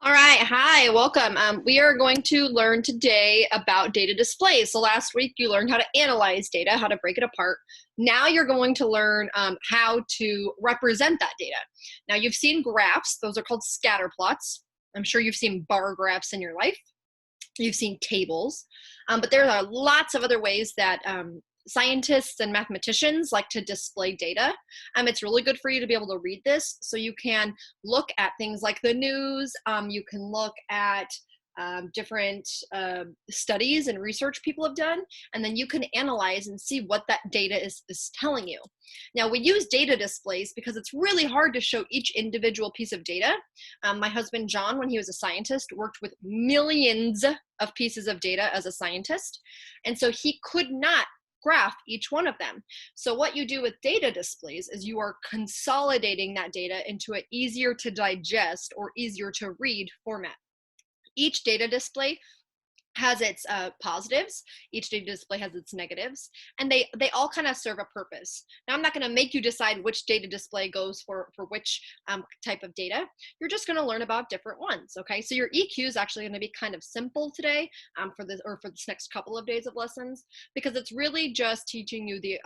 All right, hi, welcome. We are going to learn today about data displays. So last week you learned how to analyze data, how to break it apart. Now you're going to learn how to represent that data. Now you've seen graphs, those are called scatter plots. I'm sure you've seen bar graphs in your life. You've seen tables, but there are lots of other ways that scientists and mathematicians like to display data. It's really good for you to be able to read this, so you can look at things like the news. You can look at different studies and research people have done, and then you can analyze and see what that data is telling you. Now, we use data displays because it's really hard to show each individual piece of data. My husband, John, when he was a scientist, worked with millions of pieces of data as a scientist, and so he could not graph each one of them. So what you do with data displays is you are consolidating that data into an easier to digest or easier to read format. Each data display has its positives, each data display has its negatives, and they all kind of serve a purpose. Now, I'm not going to make you decide which data display goes for which type of data. You're just going to learn about different ones, okay? So your EQ is actually going to be kind of simple today for this next couple of days of lessons, because it's really just teaching you the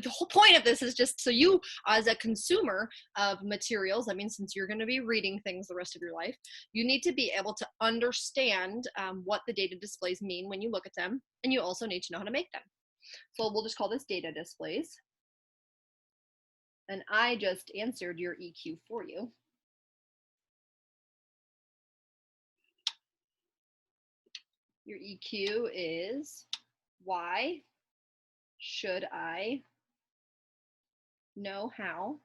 whole point of this is just so you, as a consumer of materials, I mean, since you're going to be reading things the rest of your life, you need to be able to understand what the data displays mean when you look at them, and you also need to know how to make them. So we'll just call this data displays. And I just answered your EQ for you. Your EQ is why should I know how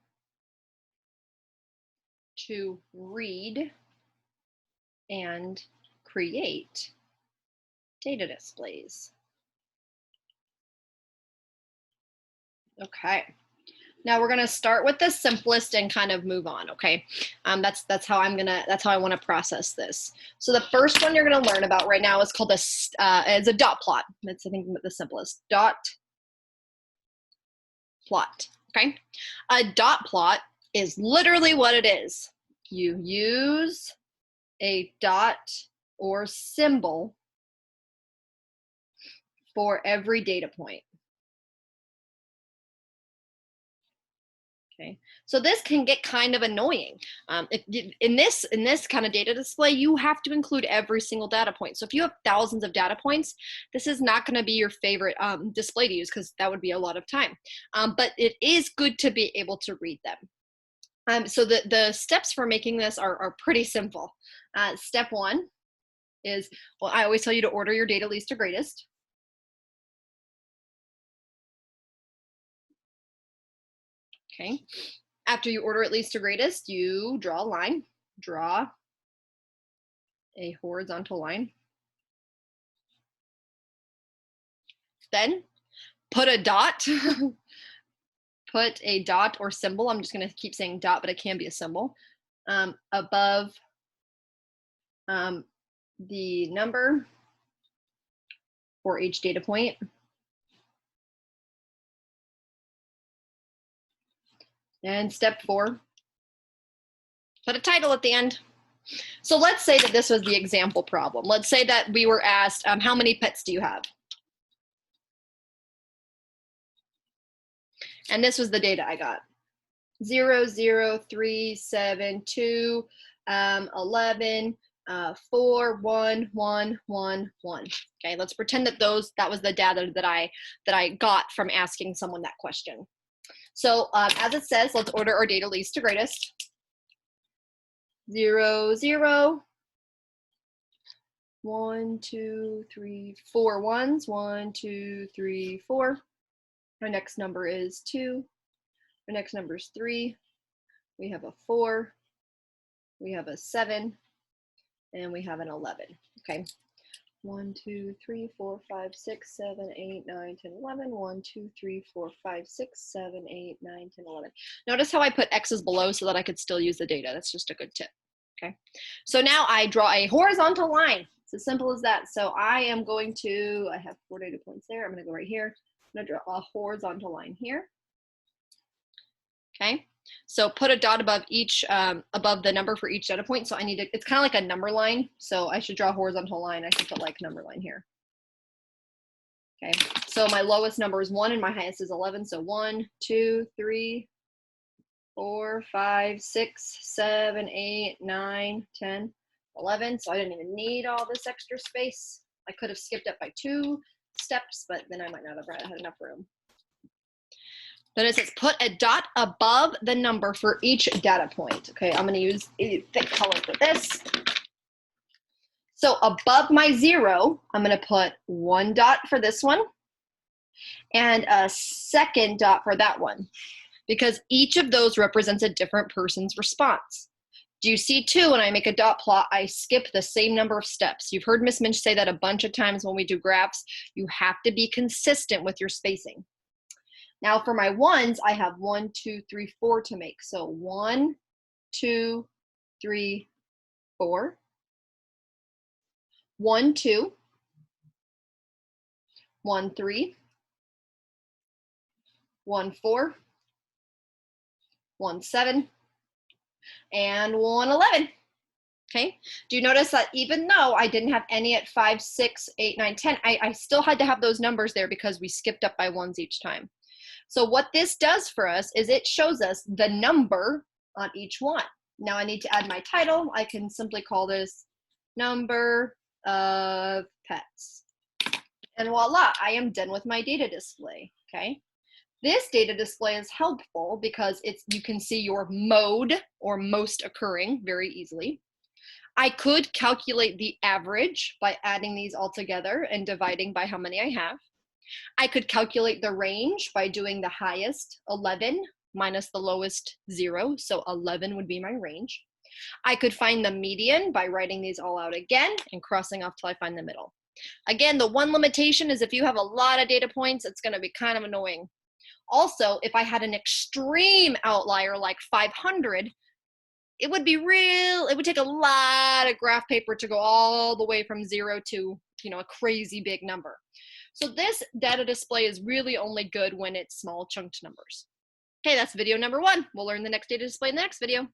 to read and create data displays? Okay. Now we're going to start with the simplest and kind of move on, okay? That's how I want to process this. So the first one you're going to learn about right now is called it's a dot plot. That's, I think, the simplest. Dot plot, okay? A dot plot is literally what it is. You use a dot or symbol for every data point. Okay, so this can get kind of annoying. In this kind of data display, you have to include every single data point. So if you have thousands of data points, this is not going to be your favorite display to use, because that would be a lot of time. But it is good to be able to read them. So the steps for making this are pretty simple. Step one is, well, I always tell you to order your data least to greatest. Okay. After you order it least to greatest, you draw a line, draw a horizontal line. Then put a dot, put a dot or symbol. I'm just going to keep saying dot, but it can be a symbol above the number for each data point. And step 4, put a title at the end. So let's say that this was the example problem. Let's say that we were asked, how many pets do you have? And this was the data I got. 0, 0, 3, 7, 2, 11, 4, 1, 1, 1, 1. Okay, let's pretend that that was the data that I got from asking someone that question. So as it says, let's order our data least to greatest. 0, 0. 1, 2, 3, 4 ones. 1, 2, 3, 4. Our next number is 2. Our next number is 3. We have a 4. We have a 7. And we have an 11. Okay. 1, 2, 3, 4, 5, 6, 7, 8, 9, 10, 11. 1, 2, 3, 4, 5, 6, 7, 8, 9, 10, 11. Notice how I put X's below so that I could still use the data. That's just a good tip. Okay. So now I draw a horizontal line. It's as simple as that. So I am going to, I have 4 data points there. I'm going to go right here. I'm going to draw a horizontal line here. Okay. So put a dot above each, above the number for each data point. So I need to, it's kind of like a number line. So I should draw a horizontal line. I should put like number line here. Okay, so my lowest number is 1 and my highest is 11. So 1, 2, 3, 4, 5, 6, 7, 8, 9, 10, 11. So I didn't even need all this extra space. I could have skipped up by 2 steps, but then I might not have had enough room. Then it says put a dot above the number for each data point. Okay, I'm going to use a thick color for this. So above my 0, I'm going to put 1 dot for this one and a second dot for that one, because each of those represents a different person's response. Do you see too, when I make a dot plot, I skip the same number of steps. You've heard Miss Minch say that a bunch of times when we do graphs. You have to be consistent with your spacing. Now for my ones, I have 1, 2, 3, 4 to make. So 1, 2, 3, 4. 1, 2. 1, 3. 1, 4. 1, 7. And 1, 11. Okay, do you notice that even though I didn't have any at 5, 6, 8, 9, 10, I still had to have those numbers there because we skipped up by ones each time. So what this does for us is it shows us the number on each one. Now I need to add my title. I can simply call this number of pets. And voila, I am done with my data display, okay? This data display is helpful because you can see your mode or most occurring very easily. I could calculate the average by adding these all together and dividing by how many I have. I could calculate the range by doing the highest 11 minus the lowest 0. So 11 would be my range. I could find the median by writing these all out again and crossing off till I find the middle. Again, the one limitation is if you have a lot of data points, it's going to be kind of annoying. Also, if I had an extreme outlier like 500, it would take a lot of graph paper to go all the way from 0 to, a crazy big number. So this data display is really only good when it's small chunked numbers. Okay, that's video number 1. We'll learn the next data display in the next video.